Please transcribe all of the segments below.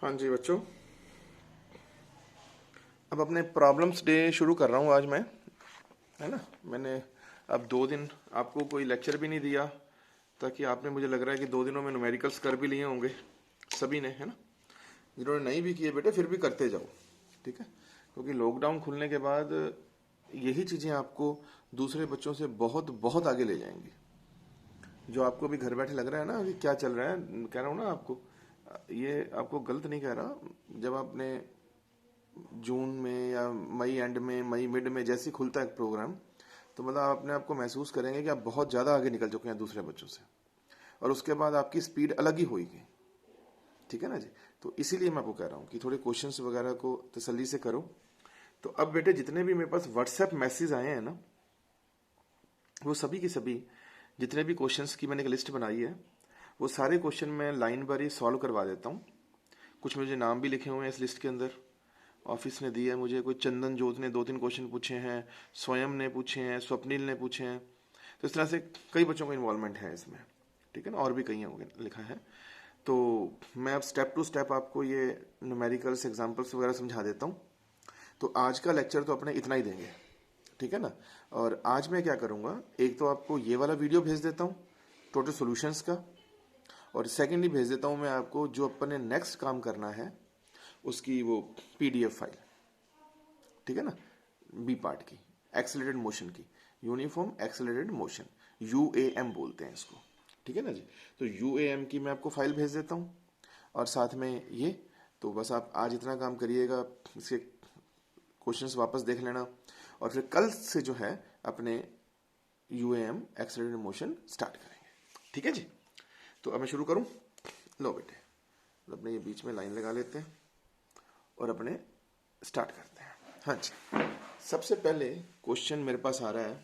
हाँ जी बच्चों, अब अपने प्रॉब्लम्स डे शुरू कर रहा हूँ आज मैं, है ना। मैंने अब 2 दिन आपको कोई लेक्चर भी नहीं दिया, ताकि आपने, मुझे लग रहा है कि 2 दिनों में न्यूमेरिकल्स कर भी लिए होंगे सभी ने, है ना। जिन्होंने नहीं भी किए बेटे फिर भी करते जाओ, ठीक है। क्योंकि लॉकडाउन खुलने के बाद यही चीज़ें आपको दूसरे बच्चों से बहुत बहुत आगे ले जाएंगी। जो आपको अभी घर बैठे लग रहा है ना कि क्या चल रहा है, कह रहा हूँ ना आपको, ये आपको गलत नहीं कह रहा। जब आपने जून में या मई एंड में, मई मिड में जैसे ही खुलता है प्रोग्राम, तो मतलब आप अपने आप को महसूस करेंगे कि आप बहुत ज़्यादा आगे निकल चुके हैं दूसरे बच्चों से, और उसके बाद आपकी स्पीड अलग ही होगी, ठीक है ना जी। तो इसीलिए मैं आपको कह रहा हूँ कि थोड़े क्वेश्चंस वगैरह को तसल्ली से करो। तो अब बेटे जितने भी मेरे पास व्हाट्सएप मैसेज आए हैं ना, वो सभी के सभी, जितने भी क्वेश्चंस की मैंने एक लिस्ट बनाई है, वो सारे क्वेश्चन मैं लाइन बार ही सॉल्व करवा देता हूँ। कुछ मुझे नाम भी लिखे हुए हैं इस लिस्ट के अंदर, ऑफिस ने दी है मुझे। कोई चंदन जोत ने 2-3 क्वेश्चन पूछे हैं, स्वयं ने पूछे हैं, स्वप्निल ने पूछे हैं। तो इस तरह से कई बच्चों का इन्वॉल्वमेंट है इसमें, ठीक है ना। और भी कई लिखा है। तो मैं अब स्टेप टू स्टेप आपको ये न्यूमेरिकल्स एग्जाम्पल्स वगैरह समझा देता हूँ। तो आज का लेक्चर तो अपने इतना ही देंगे, ठीक है ना। और आज मैं क्या करूँगा, एक तो आपको ये वाला वीडियो भेज देता हूँ टोटल सॉल्यूशंस का, और सेकेंडली भेज देता हूँ मैं आपको जो अपन ने नेक्स्ट काम करना है उसकी वो पीडीएफ फाइल, ठीक है ना। बी पार्ट की, एक्सेलरेटेड मोशन की, यूनिफॉर्म एक्सेलरेटेड मोशन, यूएएम बोलते हैं इसको, ठीक है ना जी। तो यूएएम की मैं आपको फाइल भेज देता हूँ, और साथ में ये, तो बस आप आज इतना काम करिएगा, इसके क्वेश्चंस वापस देख लेना, और फिर कल से जो है अपने यूएएम एक्सेलरेटेड मोशन स्टार्ट करेंगे, ठीक है जी। तो अब मैं शुरू करूँ। लो बेटे, अपने ये बीच में लाइन लगा लेते हैं और अपने स्टार्ट करते हैं। हाँ जी, सबसे पहले क्वेश्चन मेरे पास आ रहा है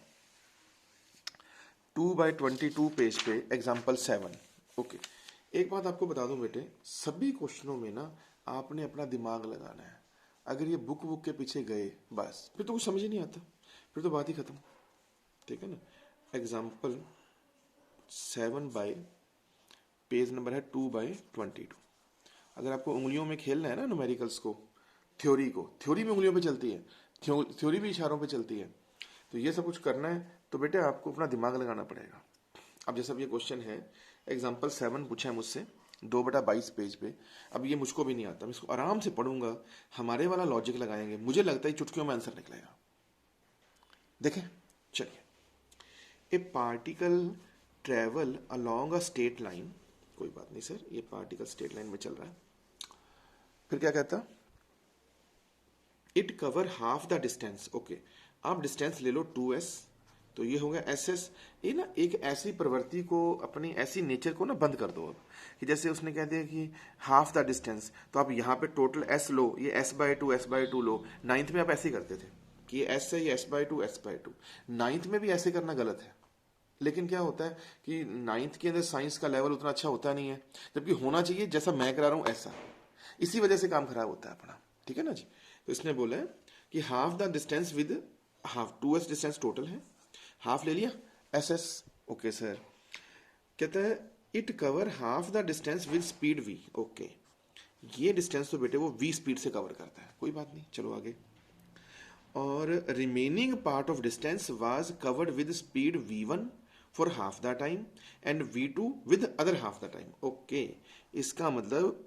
2/22 पेज पे, एग्जाम्पल 7। ओके, एक बात आपको बता दूं बेटे, सभी क्वेश्चनों में ना आपने अपना दिमाग लगाना है। अगर ये बुक के पीछे गए बस, फिर तो कुछ समझ ही नहीं आता, फिर तो बात ही खत्म, ठीक है ना। एग्जाम्पल 7 बाय, पेज नंबर है 2/22। अगर आपको उंगलियों में खेलना है ना न्यूमेरिकल्स को, थ्योरी में उंगलियों पे चलती है, थ्योरी भी इशारों पे चलती है, तो ये सब कुछ करना है तो बेटे आपको अपना दिमाग लगाना पड़ेगा। अब जैसा ये क्वेश्चन है, एग्जाम्पल 7 पूछा है मुझसे 2/22 पेज पे। अब ये मुझको भी नहीं आता, मैं इसको आराम से पढ़ूंगा, हमारे वाला लॉजिक लगाएंगे, मुझे लगता है चुटकियों में आंसर निकलेगा। देखें, चलिए। ए particle travel along a straight line, कोई बात नहीं सर, ये पार्टिकल स्ट्रेट लाइन में चल रहा है। फिर क्या कहता, it cover half the distance. Okay, आप डिस्टेंस ले लो 2s, तो ये हो गया ss। ये ना एक ऐसी प्रवृत्ति को, अपनी ऐसी नेचर को ना बंद कर दो अब, कि जैसे उसने कह दिया कि हाफ द डिस्टेंस, तो आप यहाँ पे टोटल s लो, ये s/2 लो। नाइन्थ में आप ऐसे ही करते थे कि ये s है, ये s/2। नाइन्थ में भी ऐसे करना गलत है, लेकिन क्या होता है कि नाइन्थ के अंदर साइंस का लेवल उतना अच्छा होता नहीं है, जबकि होना चाहिए जैसा मैं करा रहा हूँ ऐसा। इसी वजह से काम खराब होता है अपना, ठीक है ना जी। तो इसने बोला है कि half the distance with half, 2s distance total है, हाफ ले लिया ss। ओके सर, कहता है it cover half the distance with speed v। Okay, ये डिस्टेंस तो बेटे वो v स्पीड से कवर करता है, कोई बात नहीं, चलो आगे। और remaining part of distance was covered with speed v1 for half the time and v2 with other half the time. Okay, इसका मतलब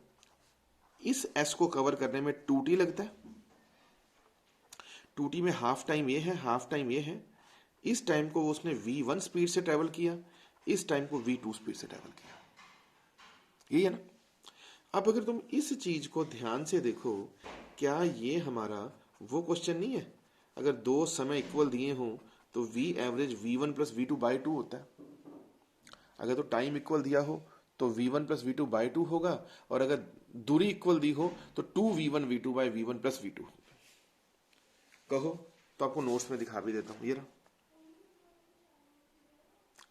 इस s को कवर करने में 2t लगता है, 2t में हाफ टाइम ये है, हाफ टाइम ये है। इस टाइम को उसने v1 स्पीड से ट्रेवल किया, इस टाइम को v2 स्पीड से ट्रेवल किया, यही है ना। अब अगर तुम इस चीज को ध्यान से देखो, क्या ये हमारा वो क्वेश्चन नहीं है, अगर दो समय इक्वल दिए हों तो v average v1 plus v2/2 होता है। अगर तो टाइम इक्वल दिया हो तो v1 प्लस v2/2 होगा, और अगर दूरी इक्वल दी हो तो 2v1 v2 by v1 plus v2। कहो तो आपको नोट्स में दिखा भी देता हूं, ये रहा,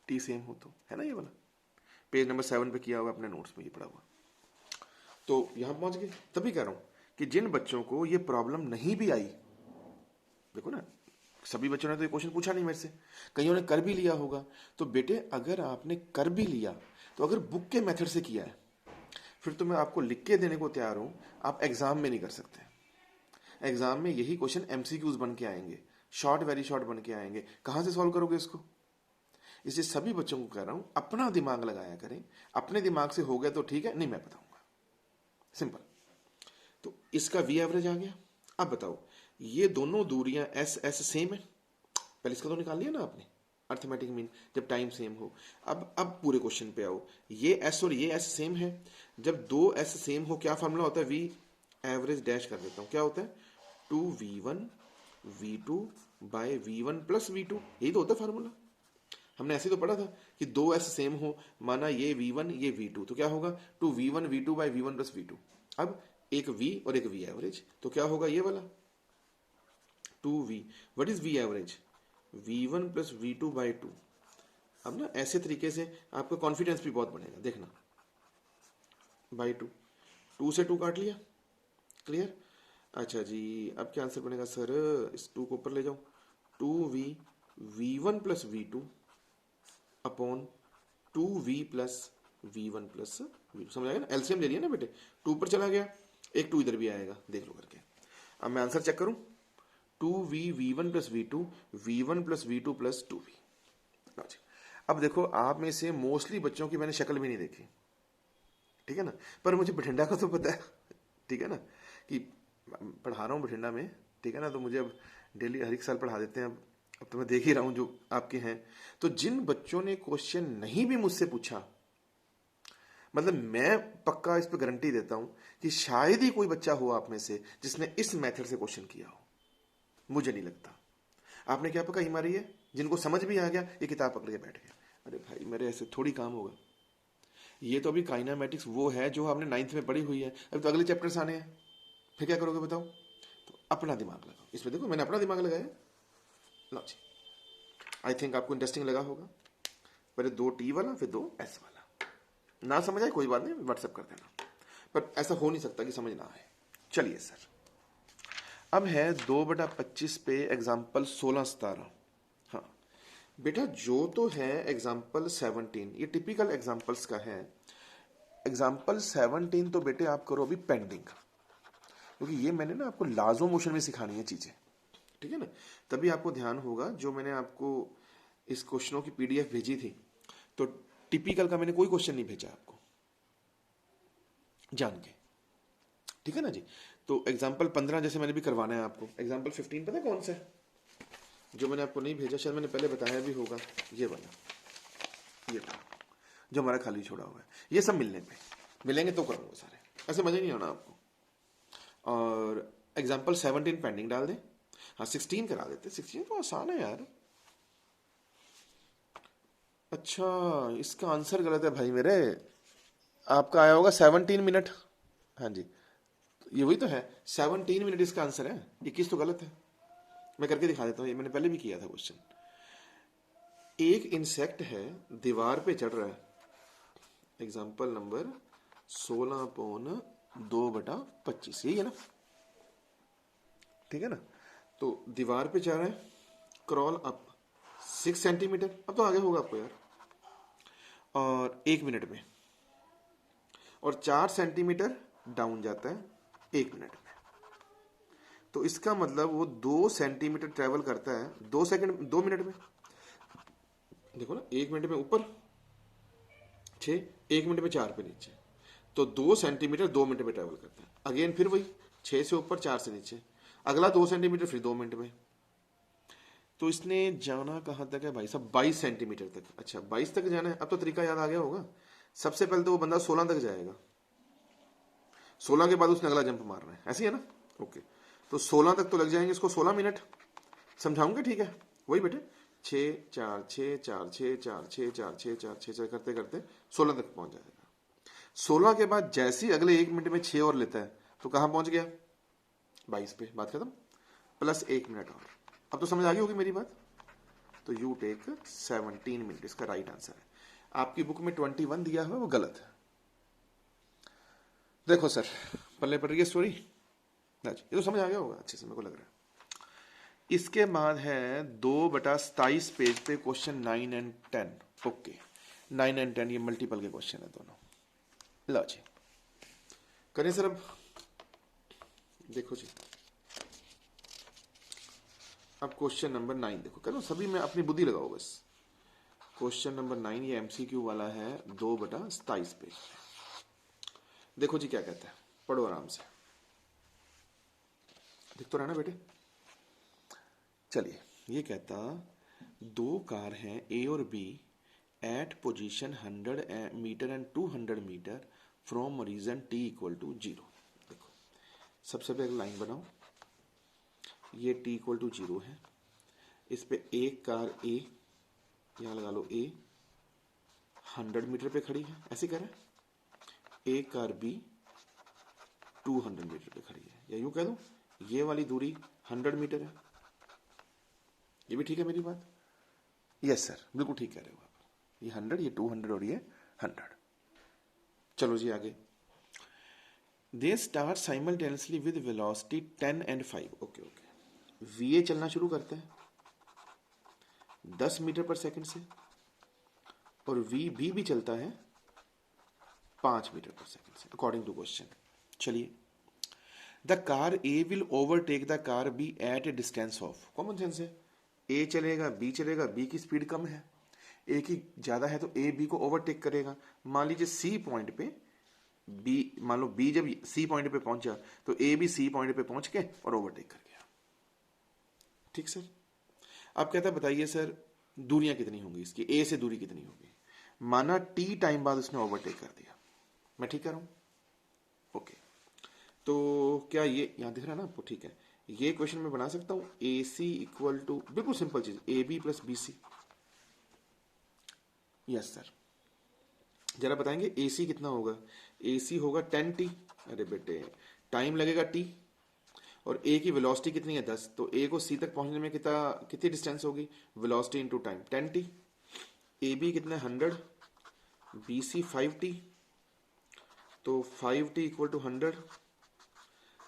टी सेम हो तो, है ना ये वाला, पेज नंबर 7 पे किया हुआ अपने नोट्स में, ये पड़ा हुआ। तो यहां पहुंच गए, तभी कह रहा हूं कि जिन बच्चों को ये प्रॉब्लम नहीं भी आई, देखो ना, सभी बच्चों ने तो ये क्वेश्चन पूछा नहीं मेरे से, कईयों ने कर भी लिया होगा। तो बेटे अगर आपने कर भी लिया, तो अगर बुक के मेथड से किया है, फिर तो मैं आपको लिख के देने को तैयार हूं, आप एग्जाम में नहीं कर सकते। एग्जाम में यही क्वेश्चन एमसीक्यूज बन के आएंगे, शॉर्ट वेरी शॉर्ट बन के आएंगे, कहां से सॉल्व करोगे इसको? इसलिए सभी बच्चों को कह रहा हूं, अपना दिमाग लगाया करें, अपने दिमाग से हो गया तो ठीक है, नहीं मैं बताऊंगा, सिंपल। तो इसका वी एवरेज आ गया। अब बताओ, ये दोनों दूरियां एस एस सेम है, पहले इसका तो निकाल लिया ना आपने, अर्थमेटिक मीन जब टाइम सेम हो। अब पूरे क्वेश्चन पे आओ, ये एस और ये एस सेम है, जब दो एस सेम हो क्या फार्मूला होता है? वी एवरेज डैश कर देता हूं, क्या होता है? 2v1 v2 bye v1 plus v2, यही तो होता है फार्मूला। हमने ऐसे तो पढ़ा था कि दो एस सेम हो, माना ये v1 ये v2, तो क्या होगा? 2v1 v2 bye v1 plus v2। अब एक v और एक v एवरेज, तो क्या होगा ये वाला 2v। What is v average? v1 plus v2 by 2। अब ना ऐसे तरीके से आपका कॉन्फिडेंस भी बहुत बढ़ेगा, देखना। बाई 2, 2 से 2 काट लिया, क्लियर? अच्छा जी, अब क्या आंसर बनेगा सर? इस 2 को ऊपर ले जाओ, 2v v1 plus v2 upon 2v plus v1 plus v2। समझ आएगा ना? एलसीएम ले लिया ना बेटे, 2 ऊपर चला गया, एक 2 इधर भी आएगा, देख लो करके। अब मैं आंसर चेक करूं, 2v v1 plus v2 v1 plus v2 plus 2v। अब देखो, आप में से मोस्टली बच्चों की मैंने शक्ल भी नहीं देखी, ठीक है ना, पर मुझे बठिंडा का तो पता है, ठीक है ना, कि पढ़ा रहा हूँ बठिंडा में, ठीक है ना, तो मुझे अब डेली हर एक साल पढ़ा देते हैं। अब तो मैं देख ही रहा हूँ जो आपके हैं। तो जिन बच्चों ने क्वेश्चन नहीं भी मुझसे पूछा, मतलब मैं पक्का इस पर गारंटी देता हूं कि शायद ही कोई बच्चा हो आप में से जिसने इस मेथड से क्वेश्चन किया हो, मुझे नहीं लगता। आपने क्या पकड़ मारी है? जिनको समझ भी आ गया, ये किताब पकड़ के बैठ गया। अरे भाई, मेरे ऐसे थोड़ी काम होगा। ये तो अभी काइनामेटिक्स वो है जो आपने 9th में पढ़ी हुई है, अभी तो अगले चैप्टर्स आने हैं, फिर क्या करोगे बताओ? तो अपना दिमाग लगाओ इसमें। देखो, मैंने अपना दिमाग लगाया, लो जी। आई थिंक आपको इंटरेस्टिंग लगा होगा। पहले 2 T वाला, फिर 2 S वाला। ना समझ आए कोई बात नहीं, व्हाट्सएप कर देना, पर ऐसा हो नहीं सकता कि समझ ना आए। चलिए सर, अब है 2/25 पे एग्जाम्पल 16-17। हाँ बेटा, जो तो है एग्जाम्पल 17, ये टिपिकल एग्जाम्पल्स का है। एग्जाम्पल 17 तो बेटे आप करो अभी पेंडिंग, क्योंकि ये मैंने ना आपको लाजो मोशन में सिखानी है चीजें, ठीक है ना, तभी आपको ध्यान होगा। जो मैंने आपको इस क्वेश्चनों की पीडीएफ भेजी थी, तो टिपिकल का मैंने कोई क्वेश्चन नहीं भेजा आपको, जान के, ठीक है ना जी। तो एग्जाम्पल 15 जैसे मैंने भी करवाना है आपको। एग्जाम्पल 15 पता है कौन सा है जो मैंने आपको नहीं भेजा? शायद मैंने पहले बताया भी होगा, ये वाला, ये वाला जो हमारा खाली छोड़ा हुआ है। ये सब मिलेंगे तो करूंगा सारे, ऐसे मजा नहीं आना आपको। और एग्जाम्पल 17 पेंडिंग डाल दें। हाँ 16 करा देते, 16 तो आसान है यार। अच्छा, इसका आंसर गलत है भाई मेरे, आपका आया होगा 17 मिनट। हाँ जी, ये वही तो है, 17 मिनट इसका आंसर है, 21 तो गलत है। मैं करके दिखा देता हूँ, ये मैंने पहले भी किया था क्वेश्चन। एक इंसेक्ट है, दीवार पे चढ़ रहा है, एग्जाम्पल नंबर 16/2/25, यही है ना, ठीक है ना। तो दीवार पे चढ़ रहा है, क्रॉल अप 6 सेंटीमीटर, अब तो आगे होगा आपको यार, और 1 मिनट में, और 4 सेंटीमीटर डाउन जाता है 1 मिनट में। तो इसका मतलब वो 2 सेंटीमीटर ट्रेवल करता है 2 मिनट में। देखो ना, 1 मिनट में ऊपर 6, 1 मिनट में 4 पे नीचे, तो 2 सेंटीमीटर 2 मिनट में ट्रेवल करता है। अगेन फिर वही 6 से ऊपर 4 से नीचे, अगला 2 सेंटीमीटर फिर 2 मिनट में। तो इसने जाना कहां तक है भाई साहब? 22 सेंटीमीटर तक। अच्छा 22 तक जाना है, अब तो तरीका याद आ गया होगा। सबसे पहले तो वो बंदा 16 तक जाएगा, 16 के बाद उसने अगला जंप मारना है, ऐसी है ना, ओके। तो 16 तक तो लग जाएंगे इसको 16 मिनट, समझाऊंगे, ठीक है। वही बेटे 6 4 6 4 6 4 6 4 6 4 6 4 करते करते 16 तक पहुंच जाएगा। 16 के बाद जैसे ही अगले 1 मिनट में 6 और लेता है, तो कहां पहुंच गया? 22 पे, बात खत्म, प्लस 1 मिनट और। अब तो समझ आ गई होगी मेरी बात। तो यू टेक 17 मिनट, इसका राइट आंसर है। आपकी बुक में 21 दिया हुआ है, वो गलत है। देखो सर, पल्ले पड़ रही है स्टोरी, ये तो समझ आ गया होगा अच्छे से, मेरे को लग रहा है। इसके बाद है 2/27 पेज पे क्वेश्चन 9 एंड 10। ओके, 9 एंड 10 ये मल्टीपल के क्वेश्चन है दोनों। लो जी, करें सर। अब देखो जी, अब क्वेश्चन नंबर 9 देखो, करो सभी में अपनी बुद्धि लगाओ बस। क्वेश्चन नंबर 9 ये एमसीक्यू वाला है, 2/27 पेज। देखो जी क्या कहता है, पढ़ो आराम से, देख तो रहना बेटे। चलिए, ये कहता दो कार हैं ए और B at position 100 metre and 200 metre from region T equal to 0। देखो, सबसे पहले लाइन बनाओ, ये टी इक्वल टू 0 है, इस पे एक कार ए, यहाँ लगा लो ए 100 मीटर पे खड़ी है, ऐसे कह रहा है। एक कार बी 200 मीटर पे खड़ी है, या यूं कह दो ये वाली दूरी 100 मीटर है। ये भी ठीक है मेरी बात? यस सर, बिल्कुल ठीक कह रहे हो आप। ये 100, ये 200 और ये 100। चलो जी आगे। They start simultaneously with velocity 10 and 5। Okay okay, वीए चलना शुरू करते हैं 10 मीटर पर सेकंड से, और वी बी भी चलता है 5 मीटर पर सेकंड से, अकॉर्डिंग टू क्वेश्चन। चलिए, the car A will overtake the car B at a distance of, common sense है, ए चलेगा बी चलेगा, बी की स्पीड कम है, ए की ज्यादा है, तो ए बी को ओवरटेक करेगा। मान लीजिए सी पॉइंट पे बी, मान लो बी जब सी पॉइंट पे पहुंचा तो ए भी सी पॉइंट पे पहुंच के और ओवरटेक कर गया। ठीक सर। अब कहता है बताइए सर दूरियां कितनी होंगी इसकी, ए से दूरी कितनी होगी। माना टी टाइम बाद उसने ओवरटेक कर दिया, मैं ठीक कर रहा हूं? ओके, तो क्या ये यहां दिख रहा है ना आपको? ठीक है, ये क्वेश्चन मैं बना सकता हूं ए सी इक्वल टू, बिल्कुल सिंपल चीज, A B plus B C. Yes sir, जरा बताएंगे ए सी कितना होगा? ए सी होगा 10t। अरे बेटे, टाइम लगेगा t, और ए की वेलोसिटी कितनी है 10, तो ए को सी तक पहुंचने में कितनी डिस्टेंस होगी? Velocity into time 10t। A B कितना है 100, बी सी 5t, तो 5t इक्वल टू 100,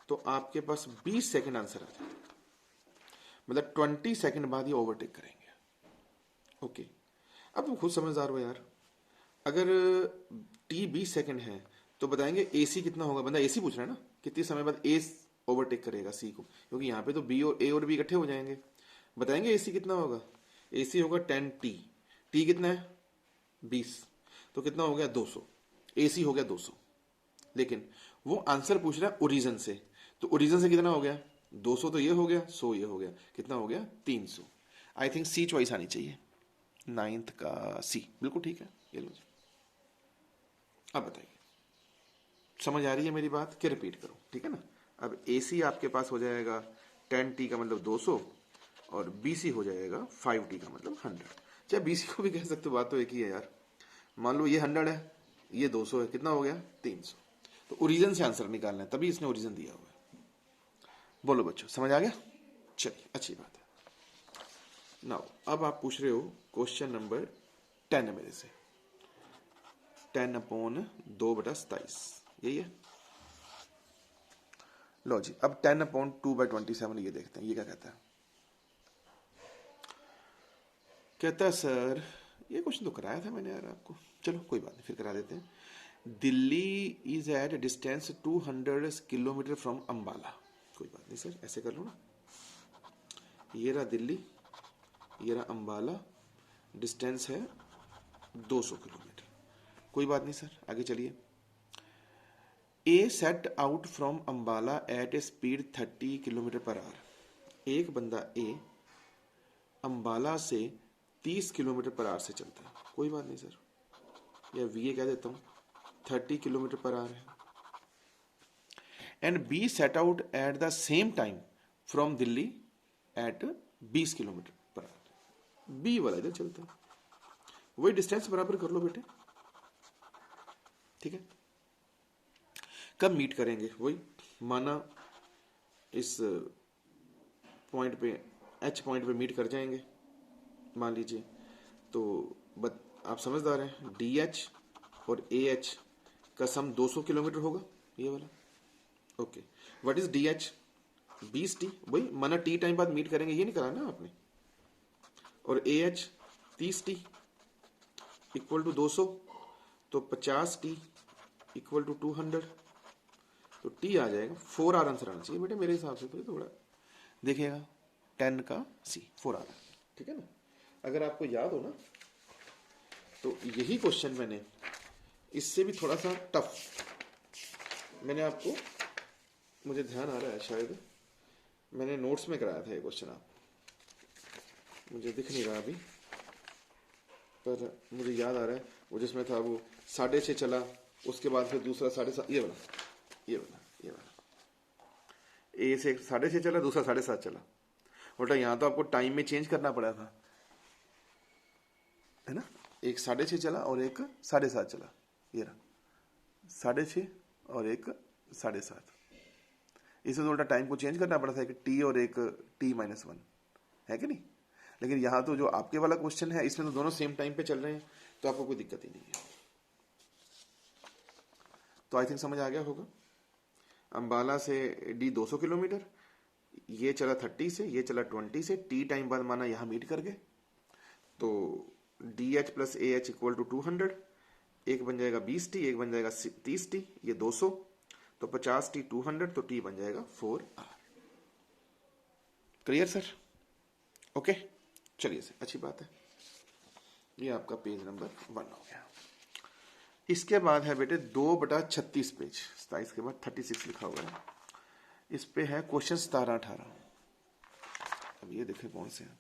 तो आपके पास 20 सेकंड आंसर आ जाए, मतलब 20 सेकंड बाद ये ओवरटेक करेंगे। ओके, अब तुम खुद समझदार हो यार, अगर टी 20 सेकंड है तो बताएंगे ए सी कितना होगा। बंदा ए सी पूछ रहा है ना, कितने समय बाद ए ओवरटेक करेगा सी को, क्योंकि यहाँ पे तो बी और ए और बी इकट्ठे हो जाएंगे। बताएंगे ए सी कितना होगा? ए सी होगा 10t, टी कितना है 20, तो कितना हो गया 200, ए सी हो गया 200। लेकिन वो आंसर पूछ रहा है ओरिजिन से, तो ओरिजिन से कितना हो गया 200, तो ये हो गया 100, ये हो गया कितना हो गया 300। आई थिंक सी चॉइस आनी चाहिए, 9th का सी, बिल्कुल ठीक है। ये लो जी, अब बताइए समझ आ रही है मेरी बात कि रिपीट करो? ठीक है ना। अब ए सी आपके पास हो जाएगा 10t का मतलब 200, और बी सी हो जाएगा 5t का मतलब 100। चाहे बी सी को भी कह सकते हो, बात तो एक ही है यार। मान लो ये 100 है, ये 200 है, कितना हो गया 300। तो ओरिजिन से आंसर निकालना है, तभी इसने ओरिजिन दिया हुआ है। बोलो बच्चों, समझ आ गया? चलिए, अच्छी बात है। नाउ अब आप पूछ रहे हो क्वेश्चन नंबर 10 मेरे से, 10/2/27, यही है। लो जी, अब 10/2/27 ये देखते हैं, ये क्या कहता है। कहता है सर, ये क्वेश्चन तो कराया था मैंने यार आपको, चलो कोई बात नहीं, फिर करा देते हैं। Delhi is at distance 200 kilometre from Ambala. कोई बात नहीं सर, ऐसे कर लो ना, ये रहा दिल्ली, ये रहा अंबाला, डिस्टेंस है 200 किलोमीटर। कोई बात नहीं सर, आगे चलिए। A set out from Ambala at a speed 30 kilometre per hour. एक बंदा ए अंबाला से 30 किलोमीटर पर आवर से चलता है। कोई बात नहीं सर, या वी कह देता हूं, 30 किलोमीटर पर आवर है। And B set out at the same time from Delhi at 20 kilometre per hour. B वाला इधर चलता है, वही डिस्टेंस बराबर कर लो बेटे, ठीक है। कब मीट करेंगे? वही माना इस पॉइंट पे, एच पॉइंट पे मीट कर जाएंगे मान लीजिए, तो आप समझदार हैं, डी एच और ए एच का सम 200 किलोमीटर होगा, ये वाला। Okay, what is D H? 20t, वही माना टी टाइम बाद मीट करेंगे, ये नहीं करा ना आपने। और A H 30t equal to 200, तो 50t इक्वल टू 200, तो टी आ जाएगा 4R आंसर आना चाहिए बेटे मेरे हिसाब से। तो थोड़ा देखिएगा 10 का सी 4R, ठीक है ना। अगर आपको याद हो ना तो यही क्वेश्चन मैंने इससे भी थोड़ा सा टफ मैंने आपको, मुझे ध्यान आ रहा है शायद मैंने नोट्स में कराया था ये क्वेश्चन, आप मुझे दिख नहीं रहा अभी पर मुझे याद आ रहा है वो जिसमें था वो 6:30 चला, उसके बाद फिर दूसरा 7:30, ये वाला ए से 6:30 चला, दूसरा 7:30 चला। उल्टा यहाँ तो आपको टाइम में चेंज करना पड़ा था, है ना। एक 6:30 चला और एक 7:30 चला, ये रहा 6:30 और एक 7:30। इससे तो उल्टा टाइम को चेंज करना पड़ा था, एक टी और एक t-1, है कि नहीं। लेकिन यहाँ तो जो आपके वाला क्वेश्चन है इसमें तो दोनों सेम टाइम पे चल रहे हैं, तो आपको कोई दिक्कत ही नहीं है। तो आई थिंक समझ आ गया होगा। अंबाला से डी 200 किलोमीटर, ये चला 30 से, ये चला 20 से, टी टाइम बाद माना यहाँ मीट कर गए, तो DH plus AH equal to 200, एक बन जाएगा 20T, एक बन जाएगा 30T, ये 200, तो 50T 200, तो T बन जाएगा 4R। Clear sir? ओके, चलिए सर, अच्छी बात है। ये आपका पेज नंबर 1 हो गया। इसके बाद है बेटे 2/36 पेज, 27 के बाद 36 लिखा हुआ है, इस पे है क्वेश्चन 17-18। अब ये देखें कौन से हैं,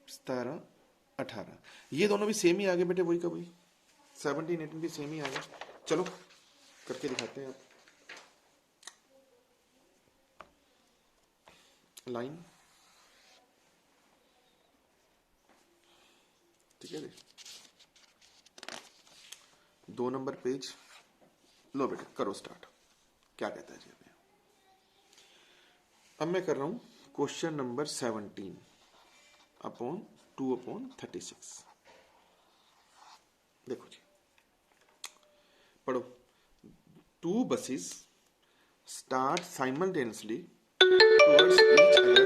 17-18, ये दोनों भी सेम ही आ गए बेटे, वही का वही। 17-18 भी सेम ही आ गए। चलो करके दिखाते हैं आप। लाइन, ठीक है, 2 नंबर पेज, लो बेटे करो स्टार्ट। क्या कहता है जी अभी? अब मैं कर रहा हूं क्वेश्चन नंबर 17/2/36। देखो जी, पढ़ो। 2 buses start simultaneously towards each other